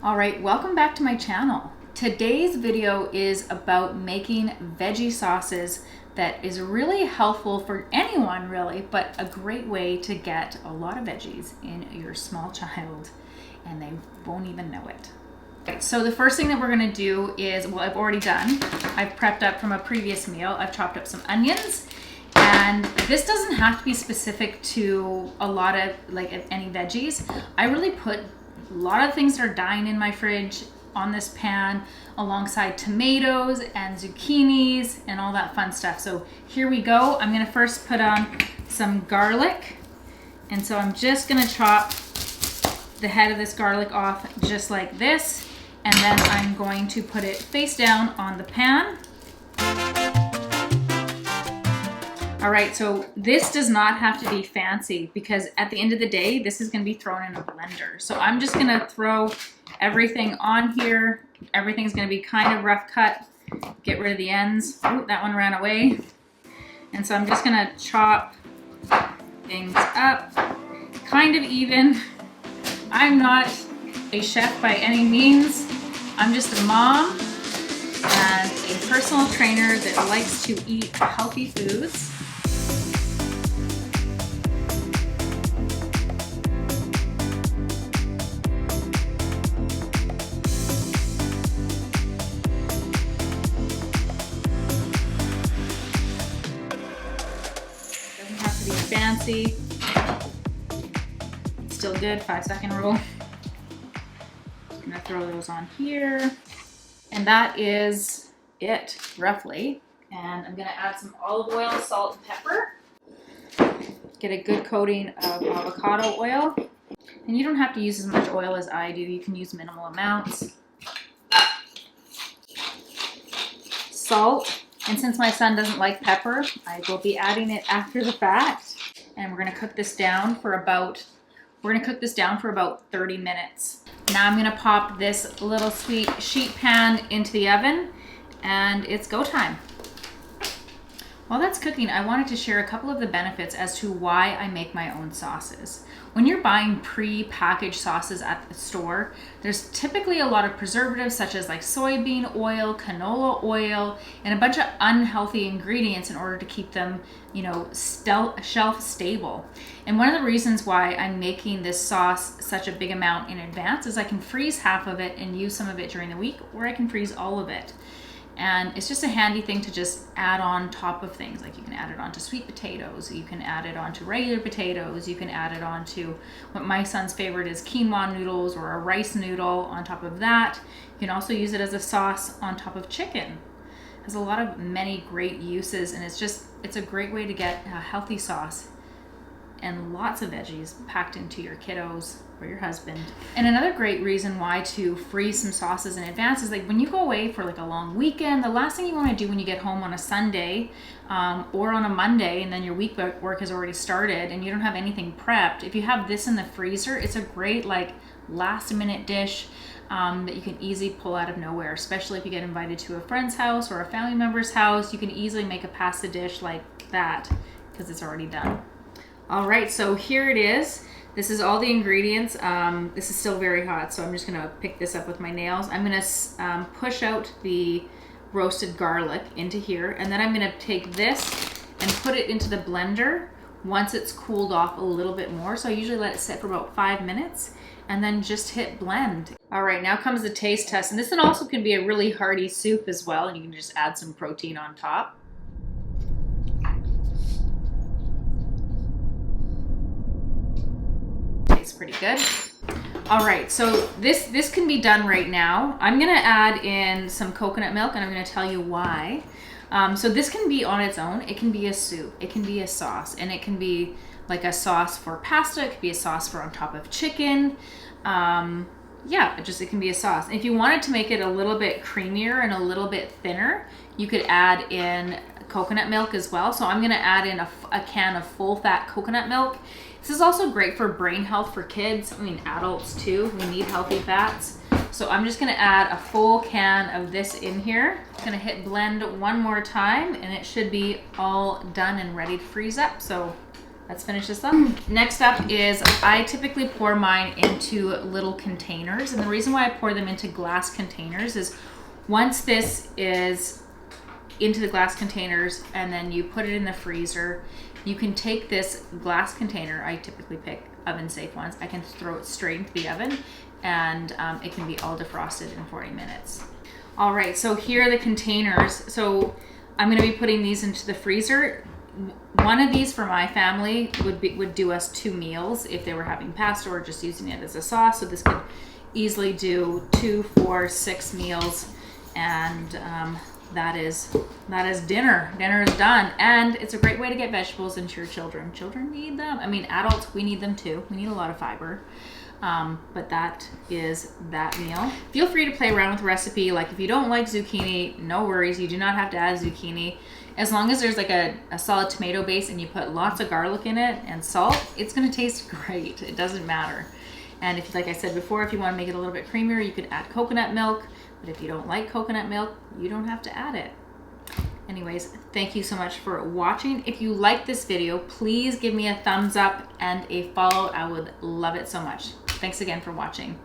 All right, welcome back to my channel. Today's video is about making veggie sauces that is really helpful for anyone really, but a great way to get a lot of veggies in your small child and they won't even know it. Okay, so the first thing that we're gonna do is, well, I've already done. I've prepped up from a previous meal. I've chopped up some onions, and this doesn't have to be specific to a lot of any veggies. I really put a lot of things that are dying in my fridge on this pan alongside tomatoes and zucchinis and all that fun stuff. So here we go. I'm gonna first put on some garlic. And so I'm just gonna chop the head of this garlic off just like this. And then I'm going to put it face down on the pan. All right, so this does not have to be fancy because at the end of the day, this is gonna be thrown in a blender. So I'm just gonna throw everything on here. Everything's gonna be kind of rough cut. Get rid of the ends. Ooh, that one ran away. And so I'm just gonna chop things up kind of even. I'm not a chef by any means. I'm just a mom and a personal trainer that likes to eat healthy foods. Fancy. Still good, 5-second rule. I'm gonna throw those on here. And that is it, roughly. And I'm gonna add some olive oil, salt, and pepper. Get a good coating of avocado oil. And you don't have to use as much oil as I do. You can use minimal amounts. Salt. And since my son doesn't like pepper, I will be adding it after the fact. And we're gonna cook this down for about 30 minutes. Now I'm gonna pop this little sweet sheet pan into the oven and it's go time. While that's cooking, I wanted to share a couple of the benefits as to why I make my own sauces. When you're buying pre-packaged sauces at the store, there's typically a lot of preservatives such as like soybean oil, canola oil, and a bunch of unhealthy ingredients in order to keep them, you know, shelf stable. And one of the reasons why I'm making this sauce such a big amount in advance is I can freeze half of it and use some of it during the week, or I can freeze all of it. And it's just a handy thing to just add on top of things. Like you can add it onto sweet potatoes, you can add it onto regular potatoes, you can add it onto what my son's favorite is quinoa noodles or a rice noodle on top of that. You can also use it as a sauce on top of chicken. It has a lot of many great uses, and it's a great way to get a healthy sauce and lots of veggies packed into your kiddos or your husband. And another great reason why to freeze some sauces in advance is like when you go away for like a long weekend, the last thing you want to do when you get home on a Sunday or on a Monday and then your week work has already started and you don't have anything prepped, if you have this in the freezer, it's a great like last minute dish that you can easily pull out of nowhere, especially if you get invited to a friend's house or a family member's house. You can easily make a pasta dish like that because it's already done. All right, so here it is. This is all the ingredients. This is still very hot, so I'm just gonna pick this up with my nails. I'm gonna push out the roasted garlic into here, and then I'm gonna take this and put it into the blender once it's cooled off a little bit more. So I usually let it sit for about 5 minutes, and then just hit blend. All right, now comes the taste test. And this one also can be a really hearty soup as well, and you can just add some protein on top. Pretty good. All right, so this can be done right now. I'm gonna add in some coconut milk and I'm gonna tell you why. So this can be on its own. It can be a soup, it can be a sauce, and it can be like a sauce for pasta. It could be a sauce for on top of chicken. Yeah, it can be a sauce. If you wanted to make it a little bit creamier and a little bit thinner, you could add in coconut milk as well. So I'm gonna add in a can of full fat coconut milk. This is also great for brain health for kids. I mean, adults too. We need healthy fats. So I'm just gonna add a full can of this in here. I'm gonna hit blend one more time and it should be all done and ready to freeze up. So let's finish this up. Next up is I typically pour mine into little containers. And the reason why I pour them into glass containers is once this is into the glass containers and then you put it in the freezer, you can take this glass container, I typically pick oven safe ones, I can throw it straight into the oven and it can be all defrosted in 40 minutes. All right, so here are the containers. So I'm gonna be putting these into the freezer. One of these for my family would do us 2 meals if they were having pasta or just using it as a sauce. So this could easily do 2, 4, 6 meals, and that is dinner. Dinner is done, and it's a great way to get vegetables into your children. Children need them. I mean, adults, we need them too. We need a lot of fiber. But that is that meal. Feel free to play around with the recipe. Like if you don't like zucchini, no worries. You do not have to add zucchini. As long as there's like a solid tomato base and you put lots of garlic in it and salt, it's gonna taste great. It doesn't matter. And if, like I said before, if you wanna make it a little bit creamier, you could add coconut milk. But if you don't like coconut milk, you don't have to add it. Anyways, thank you so much for watching. If you like this video, please give me a thumbs up and a follow. I would love it so much. Thanks again for watching.